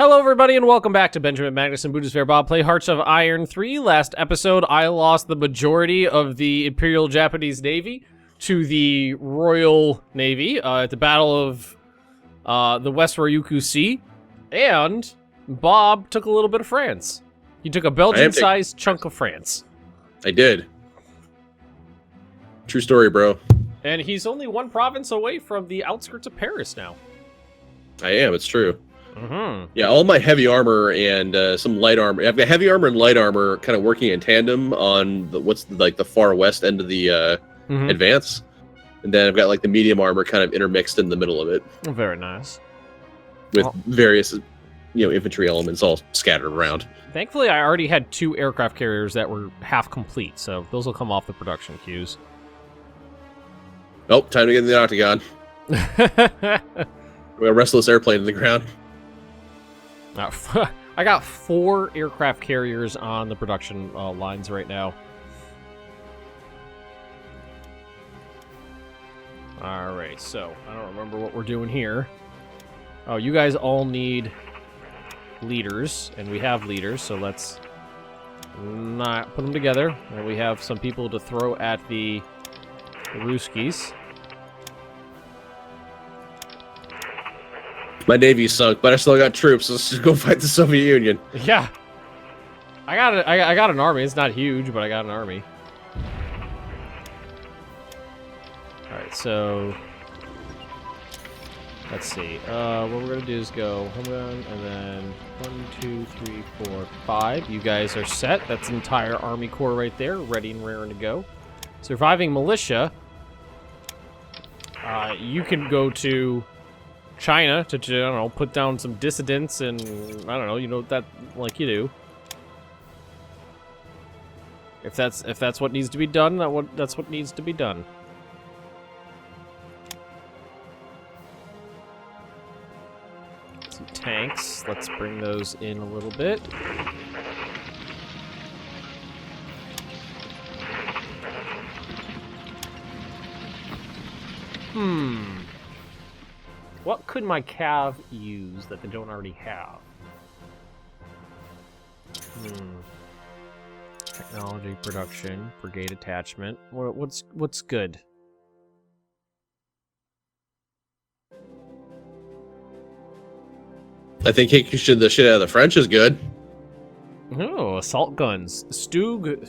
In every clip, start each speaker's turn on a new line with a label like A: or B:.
A: Hello, everybody, and welcome back to Benjamin Magnus and Bundeswehr Bob play Hearts of Iron 3. Last episode, I lost the majority of the Imperial Japanese Navy to the Royal Navy at the Battle of the West Ryukyu Sea, and Bob took a little bit of France. He took a Belgian-sized chunk of France.
B: I did. True story, bro.
A: And he's only one province away from the outskirts of Paris now.
B: I am, it's true.
A: Mm-hmm.
B: Yeah, all my heavy armor and some light armor. I've got heavy armor and light armor kind of working in tandem on the far west end of the advance. And then I've got like the medium armor kind of intermixed in the middle of it.
A: Very nice.
B: With various, infantry elements all scattered around.
A: Thankfully, I already had 2 aircraft carriers that were half complete, so those will come off the production queues.
B: Oh, time to get in the octagon. We got a restless airplane in the ground.
A: I got 4 aircraft carriers on the production lines right now. Alright, so I don't remember what we're doing here. Oh, you guys all need leaders, and we have leaders, so let's not put them together. And we have some people to throw at the Ruskies.
B: My navy's sunk, but I still got troops. Let's just go fight the Soviet Union.
A: Yeah, I got an army. It's not huge, but I got an army. All right, so let's see. What we're gonna do is go home run, and then 1, 2, 3, 4, 5. You guys are set. That's an entire army corps right there, ready and raring to go. Surviving militia. You can go to China to, I don't know, put down some dissidents and, I don't know, that like you do. If that's what needs to be done, that's what needs to be done. Some tanks, let's bring those in a little bit. What could my cav use that they don't already have? Technology, production, brigade attachment. What's good?
B: I think kicking the shit out of the French is good.
A: Oh, assault guns.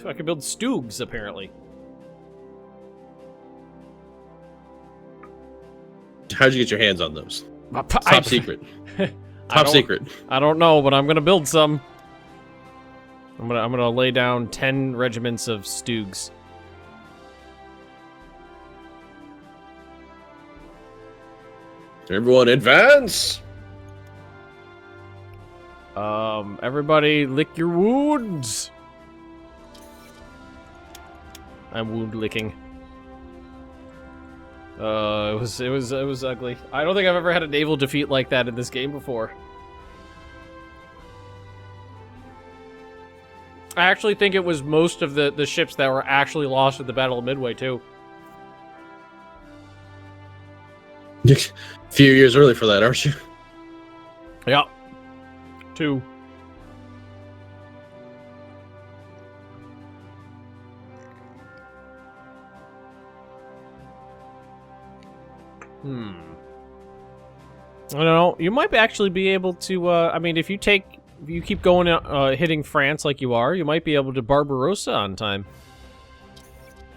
A: I can build Stugs, apparently.
B: How'd you get your hands on those? Top secret. Top secret.
A: I don't know, but I'm gonna build some. I'm gonna lay down 10 regiments of Stugs.
B: Everyone advance!
A: Everybody lick your wounds. I'm wound licking. It was ugly. I don't think I've ever had a naval defeat like that in this game before. I actually think it was most of the ships that were actually lost at the Battle of Midway, too.
B: A few years early for that, aren't you?
A: Yeah. 2. I don't know. You might actually be able to, I mean, if you keep going, hitting France like you are, you might be able to Barbarossa on time.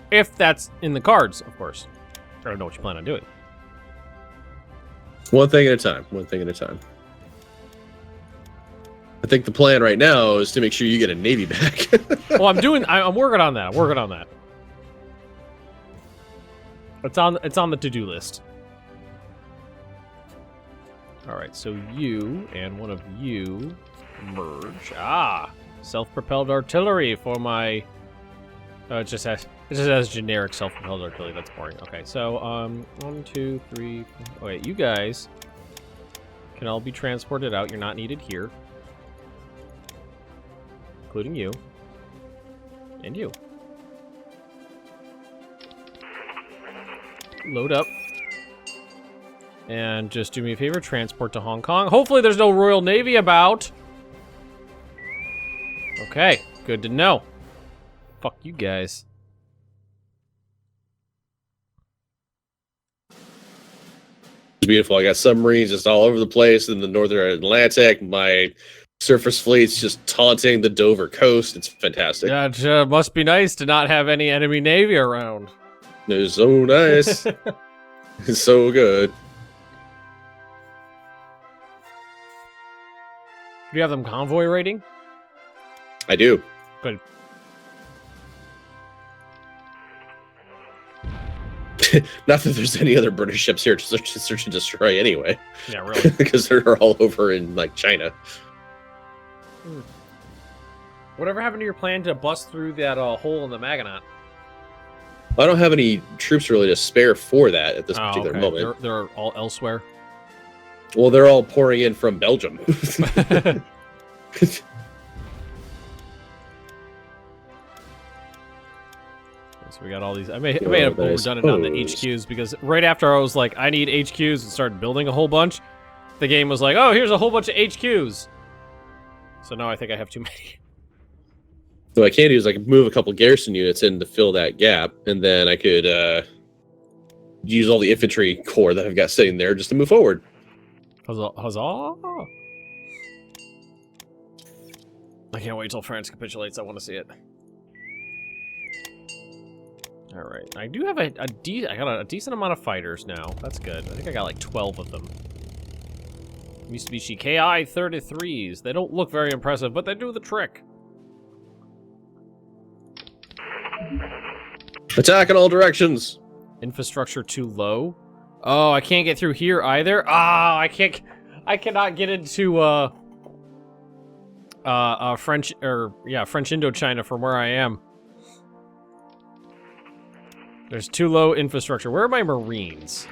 A: If that's in the cards, of course. I don't know what you plan on doing.
B: One thing at a time. One thing at a time. I think the plan right now is to make sure you get a navy back.
A: Well, I'm working on that. I'm working on that. It's on the to-do list. Alright, so you and one of you merge. Self-propelled artillery for my... it just has generic self-propelled artillery. That's boring. Okay, so, 1, 2, 3... Oh, wait, you guys can all be transported out. You're not needed here. Including you. And you. Load up. And just do me a favor, transport to Hong Kong. Hopefully there's no Royal Navy about. Okay, good to know. Fuck you guys.
B: It's beautiful. I got submarines just all over the place in the northern Atlantic. My surface fleet's just taunting the Dover coast. It's fantastic.
A: Yeah, it must be nice to not have any enemy navy around.
B: It's so nice. It's so good.
A: Do you have them convoy rating?
B: I do.
A: Good.
B: Not that there's any other British ships here to search and destroy anyway.
A: Yeah, really.
B: Because they're all over in, like, China.
A: Whatever happened to your plan to bust through that hole in the Maginot?
B: I don't have any troops really to spare for that at this particular moment.
A: They're all elsewhere.
B: Well, they're all pouring in from Belgium.
A: So we got all these. I may have overdone it on the HQs because right after I was like, I need HQs and started building a whole bunch, the game was like, oh, here's a whole bunch of HQs. So now I think I have too many.
B: So what I can do is I can move a couple garrison units in to fill that gap, and then I could use all the infantry corps that I've got sitting there just to move forward.
A: Huzzah! I can't wait till France capitulates. I want to see it. All right, I do have I got a decent amount of fighters now. That's good. I think I got like 12 of them. Mitsubishi Ki-33s. They don't look very impressive, but they do the trick.
B: Attack in all directions.
A: Infrastructure too low. Oh, I can't get through here either. Ah, I cannot get into French Indochina from where I am. There's too low infrastructure. Where are my Marines?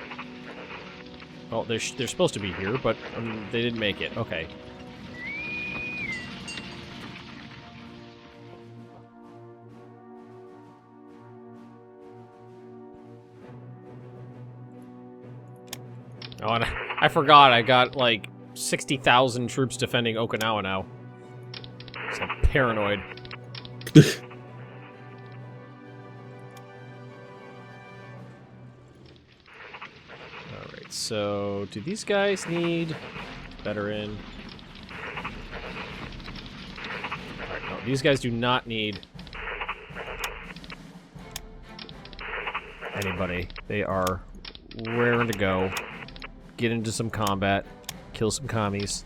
A: Oh, they're supposed to be here, but they didn't make it. Okay. Oh, and I forgot I got like 60,000 troops defending Okinawa now. So I'm paranoid. Alright, so do these guys need veteran? Alright, no, these guys do not need anybody. They are raring to go. Get into some combat, kill some commies.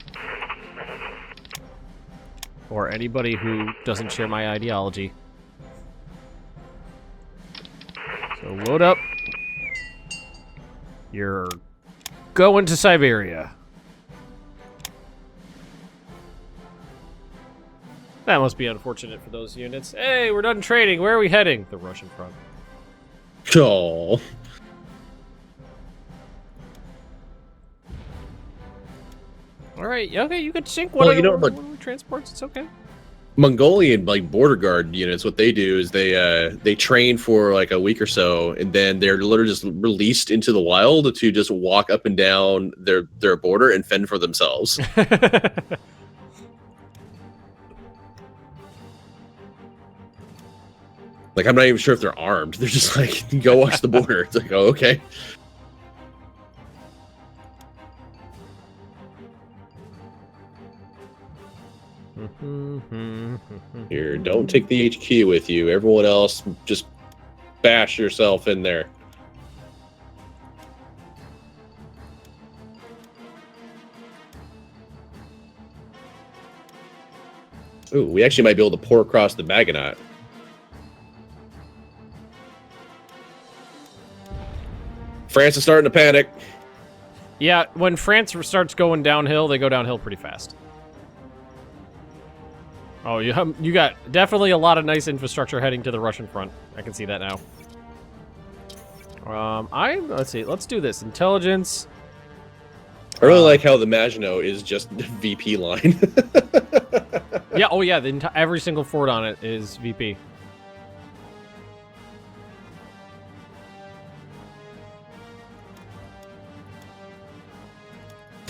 A: Or anybody who doesn't share my ideology. So load up. You're going to Siberia. That must be unfortunate for those units. Hey, we're done trading. Where are we heading? The Russian front.
B: Oh.
A: All right, okay, you can sink one of the transports. It's okay.
B: Mongolian border guard units, what they do is they train for like a week or so, and then they're literally just released into the wild to just walk up and down their border and fend for themselves. Like, I'm not even sure if they're armed. They're just like, go watch the border. It's like, oh, okay. Here, don't take the HQ with you. Everyone else, just bash yourself in there. Ooh, we actually might be able to pour across the Maginot. France is starting to panic.
A: Yeah, when France starts going downhill, they go downhill pretty fast. Oh, you got definitely a lot of nice infrastructure heading to the Russian front. I can see that now. Let's see. Let's do this. Intelligence.
B: I really like how the Maginot is just VP line.
A: Yeah. Oh, yeah. Every single fort on it is VP.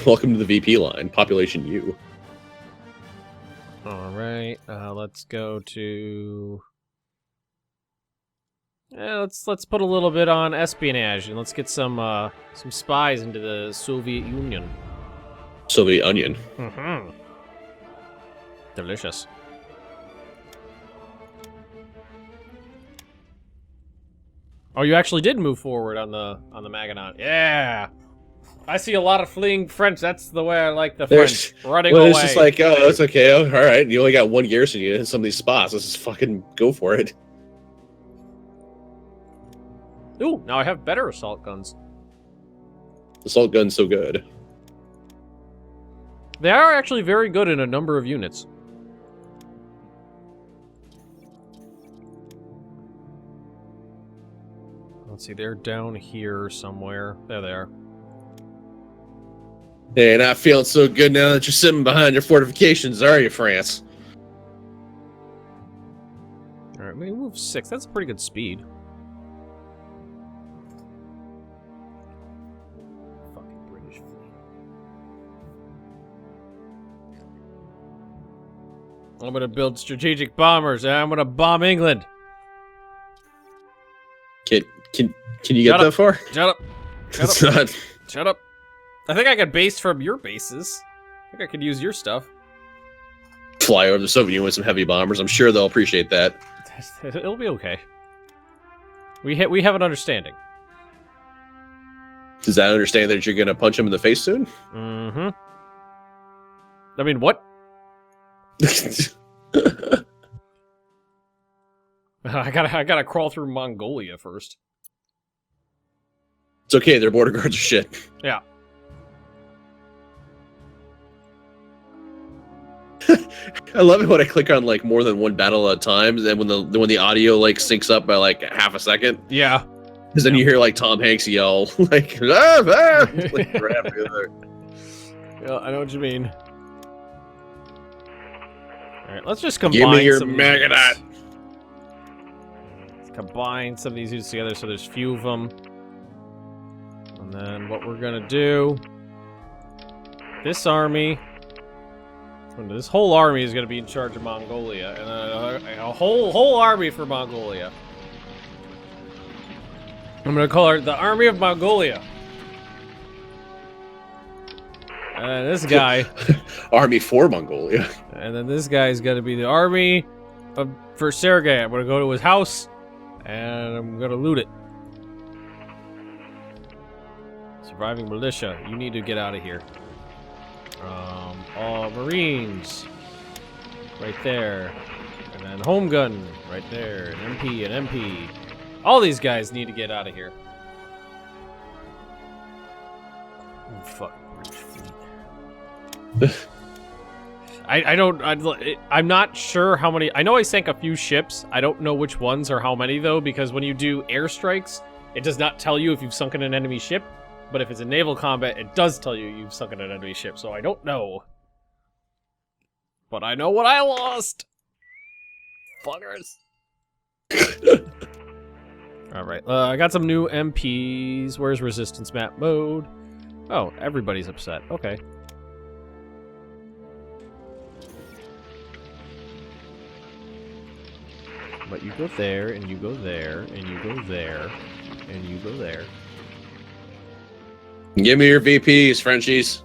B: Welcome to the VP line, population U.
A: All right, let's go to. Yeah, let's put a little bit on espionage and let's get some spies into the Soviet Union.
B: Soviet onion.
A: Mm-hmm. Delicious. Oh, you actually did move forward on the Maginot. Yeah. I see a lot of fleeing French. That's the way I like the French. Running away.
B: It's just like, oh, that's okay. Oh, all right. You only got one garrison unit in some of these spots. Let's just fucking go for it.
A: Ooh, now I have better assault guns.
B: Assault gun's so good.
A: They are actually very good in a number of units. Let's see, they're down here somewhere. There they are.
B: Hey, not feeling so good now that you're sitting behind your fortifications, are you, France?
A: Alright, we move 6. That's a pretty good speed. Fucking British fleet. I'm gonna build strategic bombers and I'm gonna bomb England.
B: Can you get that far?
A: Shut up.
B: It's not.
A: Shut up. I think I could base from your bases. I think I could use your stuff.
B: Fly over the Soviet Union with some heavy bombers. I'm sure they'll appreciate that.
A: It'll be okay. We have an understanding.
B: Does that understand that you're gonna punch him in the face soon?
A: Mm-hmm. I mean, what? I gotta crawl through Mongolia first.
B: It's okay, their border guards are shit.
A: Yeah.
B: I love it when I click on like more than one battle at a time, and when the audio like syncs up by like half a second.
A: Yeah.
B: Because then you hear like Tom Hanks yell like, ah, ah! Like right after the other.
A: Yeah, I know what you mean. All right, let's just combine.
B: Give me your
A: some
B: Maginot.
A: Let's combine some of these units together so there's few of them. And then what we're gonna do, this army, this whole army is gonna be in charge of Mongolia, and a whole army for Mongolia. I'm gonna call her the Army of Mongolia. And this guy,
B: Army for Mongolia.
A: and then this guy is gonna be the army for Sergei. I'm gonna go to his house, and I'm gonna loot it. Surviving militia, you need to get out of here. All Marines, right there. And then Home Gun, right there. An MP, an MP. All these guys need to get out of here. Oh, fuck. I'm not sure how many. I know I sank a few ships. I don't know which ones or how many, though, because when you do airstrikes, it does not tell you if you've sunken an enemy ship. But if it's a naval combat, it does tell you you've sunken an enemy ship, so I don't know. But I know what I lost! Fuckers. Alright, I got some new MPs. Where's resistance map mode? Oh, everybody's upset. Okay. But you go there, and you go there, and you go there, and you go there.
B: Give me your VPs, Frenchies.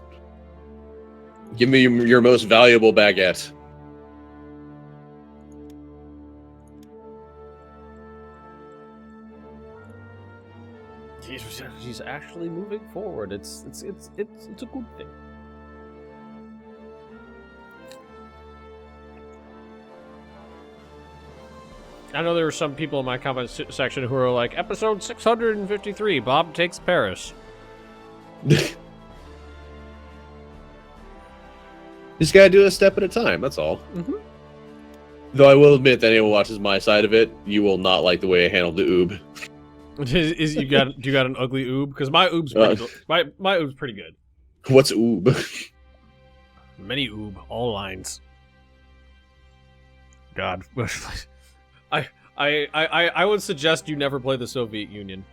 B: Give me your most valuable baguette.
A: She's actually moving forward. It's a good thing. I know there were some people in my comment section who were like, episode 653, Bob takes Paris.
B: Just gotta do it a step at a time, that's all.
A: Mm-hmm.
B: Though I will admit that anyone who watches my side of it, you will not like the way I handled the oob.
A: Do you got an ugly oob? Because my oob's pretty good. My oob's pretty good.
B: What's oob?
A: Many oob, all lines. God. I would suggest you never play the Soviet Union.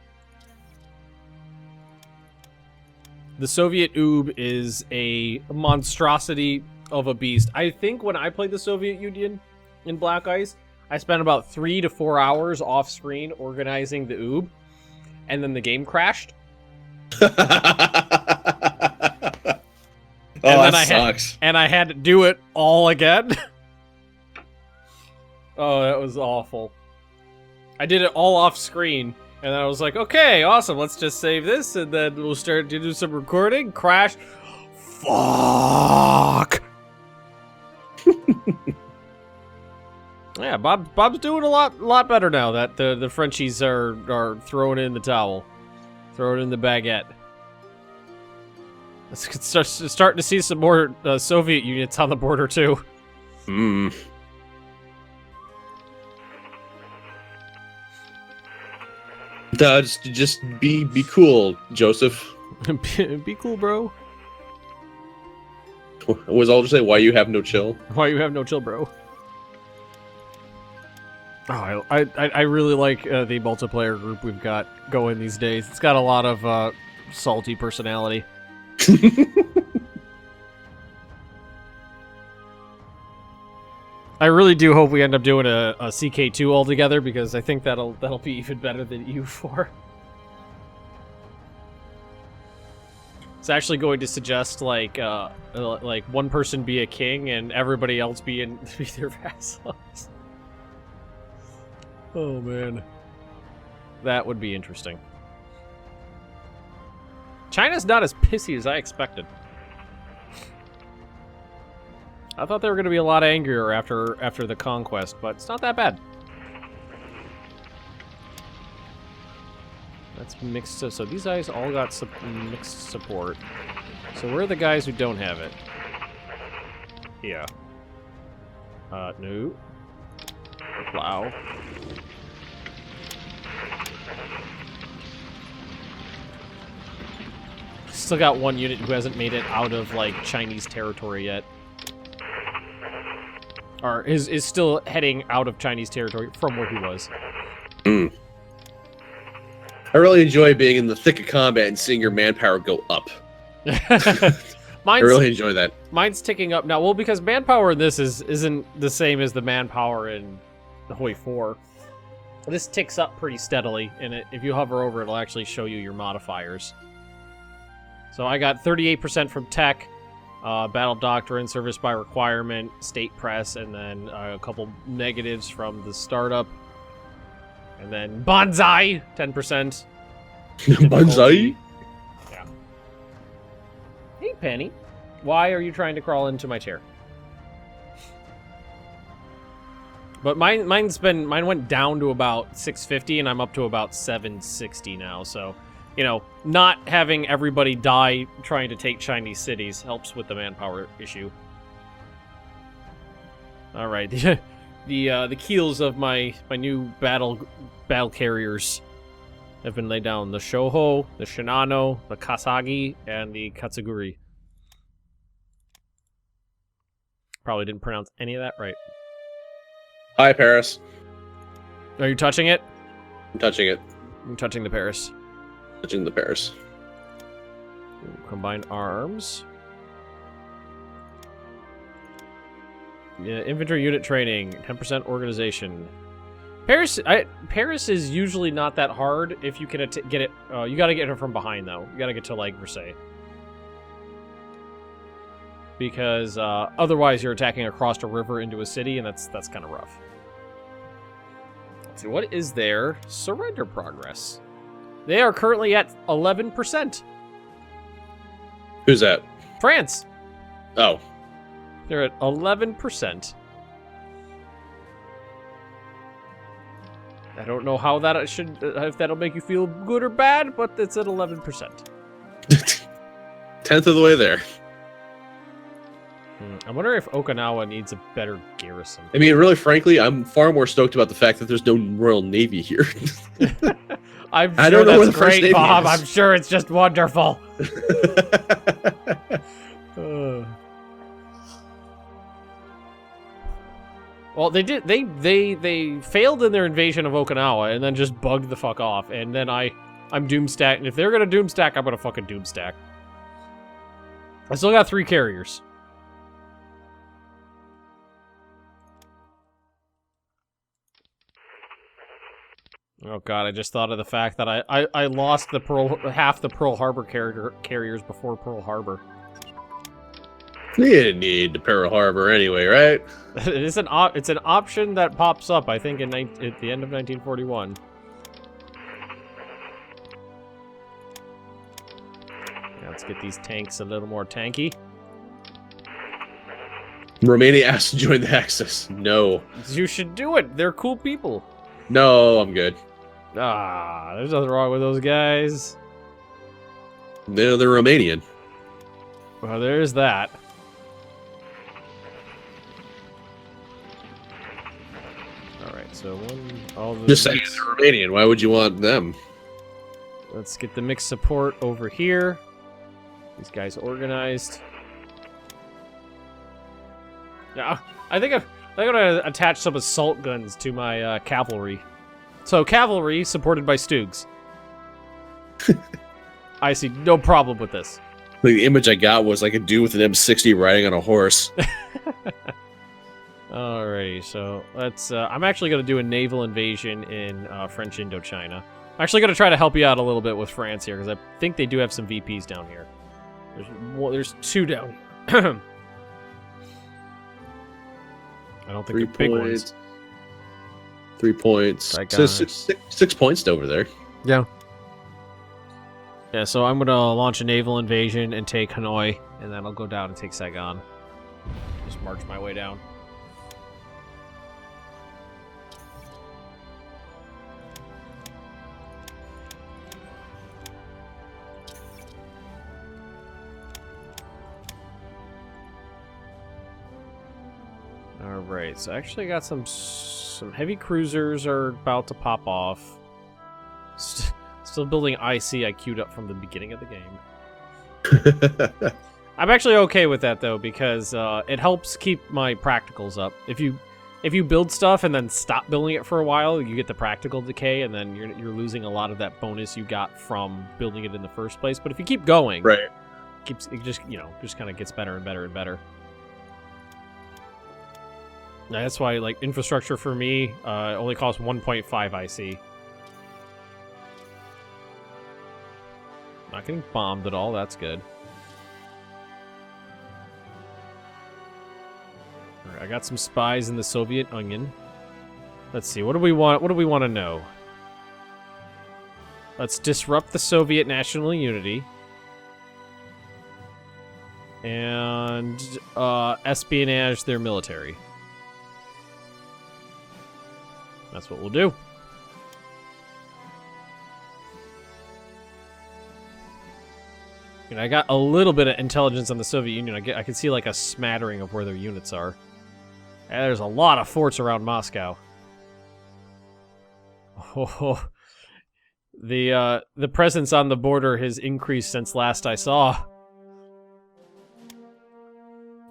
A: the Soviet Oob is a monstrosity of a beast. I think when I played the Soviet Union in Black Ice, I spent about 3 to 4 hours off screen organizing the Oob, and then the game crashed.
B: That sucks.
A: And I had to do it all again. Oh, that was awful. I did it all off screen, and then I was like, okay, awesome, let's just save this, and then we'll start to do some recording. Crash. Fuck. Yeah, Bob's doing a lot better now that the Frenchies are throwing in the towel, throwing in the baguette. Starting to see some more Soviet units on the border too.
B: Just be cool, Joseph.
A: Be cool, bro.
B: What was Alder say? Why you have no chill?
A: Why you have no chill, bro? Oh, I really like the multiplayer group we've got going these days. It's got a lot of salty personality. I really do hope we end up doing a CK2 all together, because I think that'll be even better than EU4. It's actually going to suggest like one person be a king and everybody else be their vassals. Oh man, that would be interesting. China's not as pissy as I expected. I thought they were going to be a lot angrier after the conquest, but it's not that bad. That's mixed. So these guys all got mixed support. So where are the guys who don't have it? Yeah. No. Plow. Still got one unit who hasn't made it out of like Chinese territory yet. Or is still heading out of Chinese territory from where he was.
B: I really enjoy being in the thick of combat and seeing your manpower go up. I really enjoy that.
A: Mine's ticking up now. Well, because manpower in this isn't the same as the manpower in the Hoi 4. This ticks up pretty steadily, and if you hover over, it'll actually show you your modifiers. So I got 38% from tech, battle doctrine, service by requirement, state press, and then a couple negatives from the startup. And then bonsai, 10%.
B: Bonsai?
A: Yeah. Hey, Penny. Why are you trying to crawl into my chair? But mine went down to about 650, and I'm up to about 760 now, so... You know, not having everybody die trying to take Chinese cities helps with the manpower issue. All right, the keels of my new battle carriers have been laid down: the Shoho, the Shinano, the Kasagi, and the Katsuguri. Probably didn't pronounce any of that right.
B: Hi, Paris.
A: Are you touching it?
B: I'm touching it.
A: I'm touching the Paris.
B: Touching the Paris.
A: Combine arms. Yeah, infantry unit training, 10% organization. Paris is usually not that hard if you can get it. You got to get it from behind though. You got to get to like Versailles, because otherwise you're attacking across a river into a city, and that's kind of rough. Let's see, what is their surrender progress? They are currently at 11%.
B: Who's that?
A: France.
B: Oh.
A: They're at 11%. I don't know how that if that'll make you feel good or bad, but it's at 11%.
B: 10th of the way there.
A: I wonder if Okinawa needs a better garrison.
B: I mean, really, frankly, I'm far more stoked about the fact that there's no Royal Navy here.
A: I'm sure that's great, Bob. I'm sure it's just wonderful. Well, they did. They failed in their invasion of Okinawa and then just bugged the fuck off. And then I'm doomstack. And if they're gonna doomstack, I'm gonna fucking doomstack. I still got 3 carriers. Oh god, I just thought of the fact that I lost the half the Pearl Harbor carriers before Pearl Harbor.
B: You didn't need the Pearl Harbor anyway, right?
A: It's an option that pops up, I think, at the end of 1941. Now let's get these tanks a little more tanky.
B: Romania asked to join the Axis. No.
A: You should do it. They're cool people.
B: No, I'm good.
A: Ah, there's nothing wrong with those guys.
B: They're Romanian.
A: Well, there's that. Alright, so
B: Just saying they're Romanian. Why would you want them?
A: Let's get the mixed support over here. These guys organized. Yeah, I think I'm gonna attach some assault guns to my cavalry. So cavalry supported by Stoogs. I see no problem with this.
B: The image I got was like a dude with an M60 riding on a horse.
A: Alrighty, so let's. I'm actually gonna do a naval invasion in French Indochina. I'm actually gonna try to help you out a little bit with France here because I think they do have some VPs down here. There's 2 down here. I don't think
B: 3
A: they're big ones.
B: 3 points. So 6 points over there.
A: Yeah. Yeah, so I'm gonna launch a naval invasion and take Hanoi, and then I'll go down and take Saigon. Just march my way down. Alright, so I actually got some heavy cruisers are about to pop off. Still building IC I queued up from the beginning of the game. I'm actually okay with that though because it helps keep my practicals up. If you build stuff and then stop building it for a while, you get the practical decay, and then you're losing a lot of that bonus you got from building it in the first place. But if you keep going,
B: right,
A: it just kind of gets better and better and better. Now, that's why like infrastructure for me only costs 1.5 IC. Not getting bombed at all. That's good. All right, I got some spies in the Soviet Onion. Let's see. What do we want? What do we want to know? Let's disrupt the Soviet national unity and espionage their military. That's what we'll do. I got a little bit of intelligence on the Soviet Union. I can see like a smattering of where their units are. And there's a lot of forts around Moscow. Oh, the presence on the border has increased since last I saw.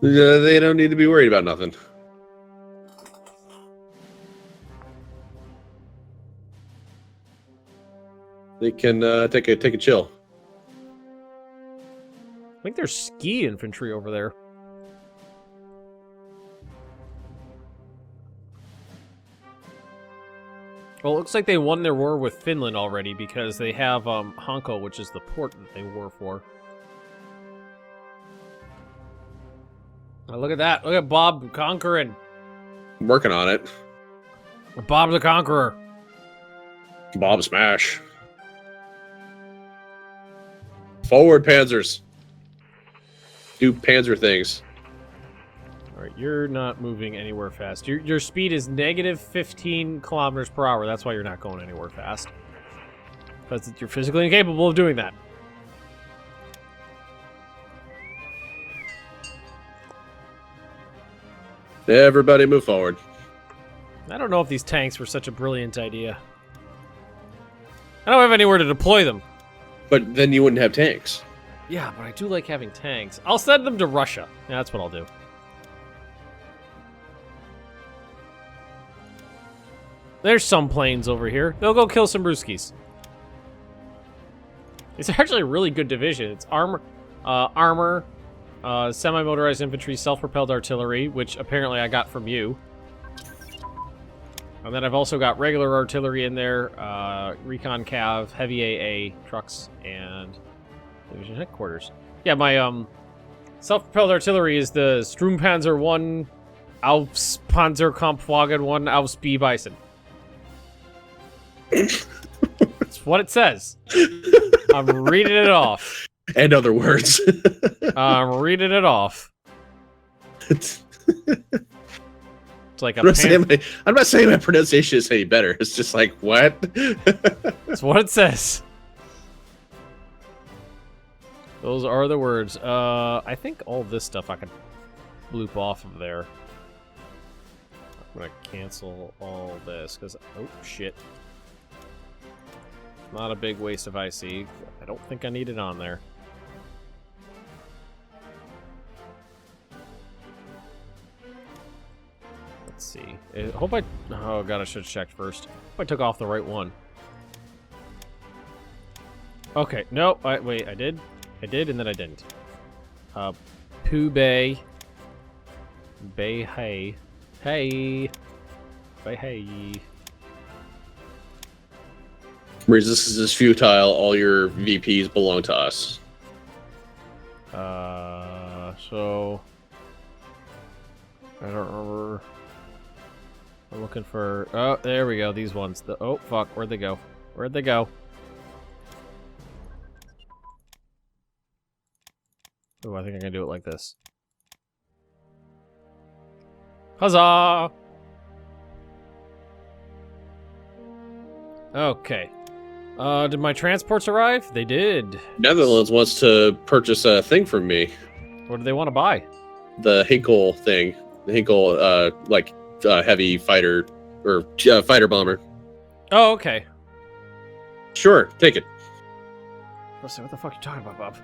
B: They don't need to be worried about nothing. They can take a chill.
A: I think there's ski infantry over there. Well, it looks like they won their war with Finland already because they have Hanko, which is the port that they war for. Oh, look at that. Look at Bob conquering.
B: I'm working on it.
A: Bob the Conqueror.
B: Bob Smash. Forward, Panzers. Do Panzer things.
A: Alright, you're not moving anywhere fast. Your speed is negative 15 kilometers per hour. That's why you're not going anywhere fast. Because you're physically incapable of doing that.
B: Everybody move forward.
A: I don't know if these tanks were such a brilliant idea. I don't have anywhere to deploy them.
B: But then you wouldn't have tanks.
A: Yeah, but I do like having tanks. I'll send them to Russia. Yeah, that's what I'll do. There's some planes over here. They'll go kill some brewskis. It's actually a really good division. It's armor, Semi-motorized infantry, self-propelled artillery, which apparently I got from you. And then I've also got regular artillery in there, recon cav, heavy AA, trucks, and division headquarters. Yeah, my self-propelled artillery is the Sturmpanzer 1, Aufpanzerkampfwagen 1, Aus B Bison. That's what it says. I'm reading it off.
B: And other words.
A: I'm reading it off. It's like a
B: I'm not saying my pronunciation is any better. It's just like, what?
A: That's what it says. Those are the words. I think all this stuff I can loop off of there. I'm gonna cancel all this, because... Oh, shit. Not a big waste of IC. I don't think I need it on there. Let's see. I hope I... Oh, God, I should have checked first. Hope I took off the right one. Okay, no, wait, I did? I did, and then I didn't. Pooh Bay. Bay Hey. Hey. Bay Hey.
B: Resistance is futile. All your VPs belong to us.
A: So... I don't remember... I'm looking for... Oh, there we go, these ones. Oh, fuck, where'd they go? Where'd they go? Oh, I think I can do it like this. Huzzah! Okay. Did my transports arrive? They did.
B: Netherlands wants to purchase a thing from me.
A: What do they want to buy?
B: The Hinkle thing. The Hinkle, heavy fighter, or fighter bomber.
A: Oh, okay.
B: Sure, take it.
A: Let's see, what the fuck are you talking about, Bob?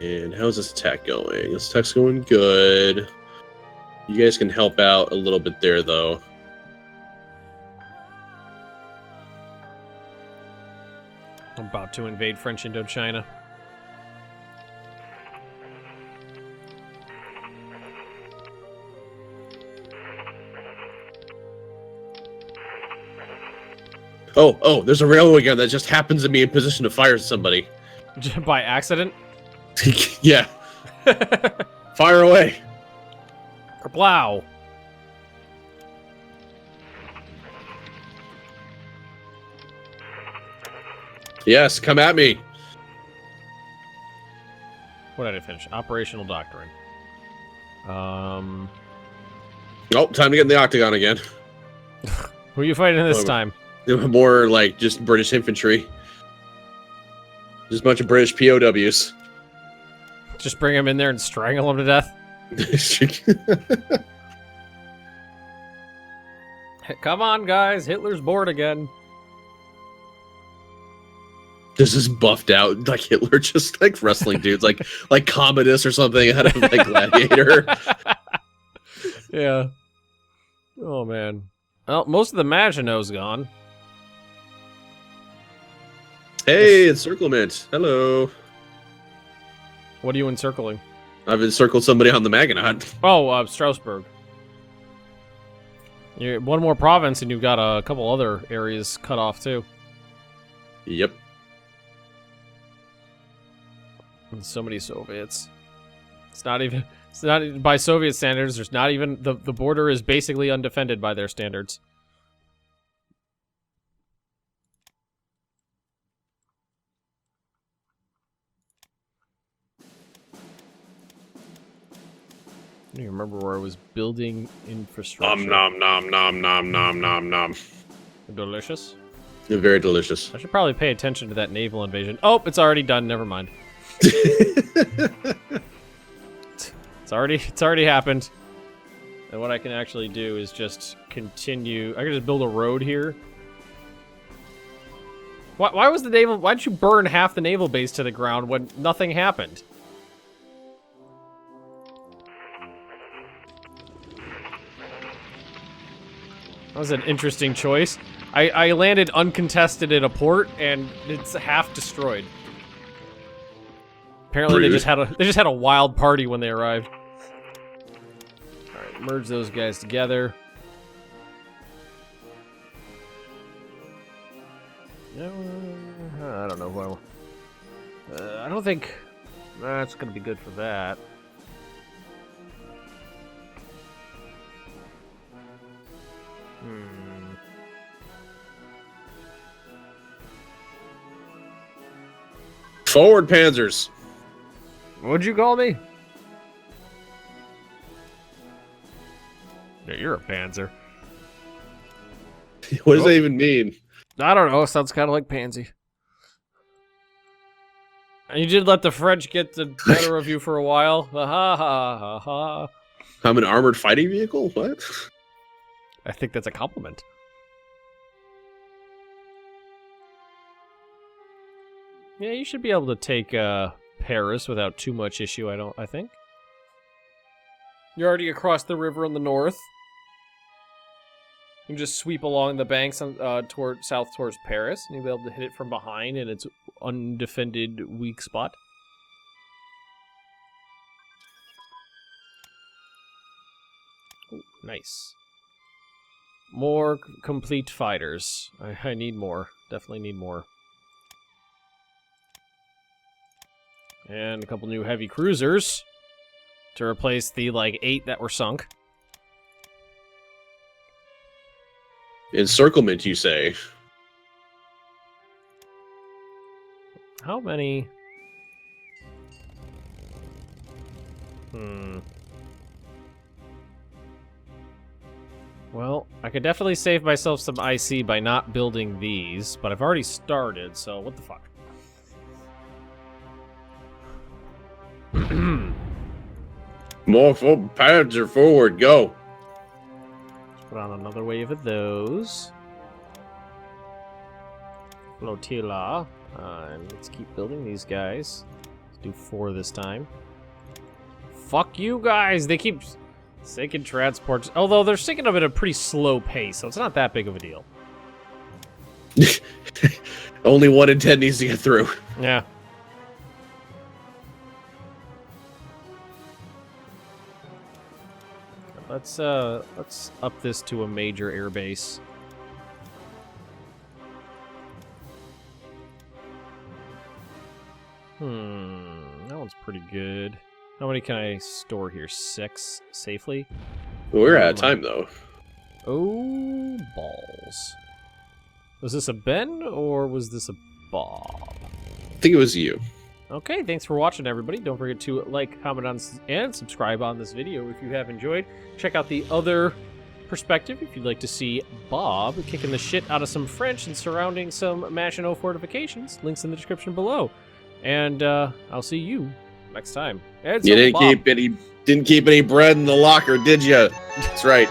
B: And how's this attack going? This attack's going good. You guys can help out a little bit there, though.
A: I'm about to invade French Indochina.
B: Oh, there's a railway gun that just happens to be in position to fire somebody.
A: By accident?
B: Yeah. Fire away.
A: Plow.
B: Yes, come at me.
A: What did I finish? Operational doctrine.
B: Oh, time to get in the octagon again.
A: Who are you fighting this time?
B: More like just British infantry. Just a bunch of British POWs.
A: Just bring him in there and strangle him to death? Come on, guys. Hitler's bored again.
B: This is buffed out, like Hitler, just like wrestling dudes, like Commodus or something out of like Gladiator.
A: Yeah. Oh, man. Well, most of the Maginot's gone.
B: Hey, encirclement. Hello.
A: What are you encircling?
B: I've encircled somebody on the Maginot.
A: Oh, Strasbourg. You're one more province, and you've got a couple other areas cut off too.
B: Yep.
A: And so many Soviets. It's not even by Soviet standards. There's not even the border is basically undefended by their standards. I don't even remember where I was building infrastructure.
B: Nom nom nom nom nom nom nom.
A: Delicious.
B: Very delicious.
A: I should probably pay attention to that naval invasion. Oh, it's already done. Never mind. It's already happened. And what I can actually do is just continue. I can just build a road here. Why was the naval? Why did you burn half the naval base to the ground when nothing happened? That was an interesting choice. I landed uncontested at a port, and it's half destroyed. Apparently, they just had a wild party when they arrived. All right, merge those guys together. I don't know who I want. I don't think that's gonna be good for that.
B: Forward, Panzers.
A: What'd you call me? Yeah, you're a panzer.
B: What does that even mean?
A: I don't know. Sounds kind of like pansy. And you did let the French get the better of you for a while. Ha ha ha ha.
B: I'm an armored fighting vehicle? What?
A: I think that's a compliment. Yeah, you should be able to take Paris without too much issue. I think. You're already across the river in the north. You can just sweep along the banks south towards Paris, and you'll be able to hit it from behind in its undefended weak spot. Ooh, nice. More complete fighters. I need more. Definitely need more. And a couple new heavy cruisers to replace the, 8 that were sunk.
B: Encirclement, you say?
A: How many? Well, I could definitely save myself some IC by not building these, but I've already started, so what the fuck?
B: More Panzer forward, go.
A: Put on another wave of those. Flotilla. And let's keep building these guys. Let's do 4 this time. Fuck you guys! They keep sinking transports. Although they're sinking them at a pretty slow pace, so it's not that big of a deal.
B: Only 1 in 10 needs to get through.
A: Yeah. Let's up this to a major airbase. That one's pretty good. How many can I store here? 6 safely?
B: We're out of time, though.
A: Oh, balls. Was this a Ben, or was this a Bob?
B: I think it was you.
A: Okay, thanks for watching, everybody. Don't forget to like, comment on, and subscribe on this video if you have enjoyed. Check out the other perspective if you'd like to see Bob kicking the shit out of some French and surrounding some Maginot fortifications. Links in the description below. And I'll see you next time. And
B: You
A: so,
B: didn't keep any bread in the locker, did you? That's right.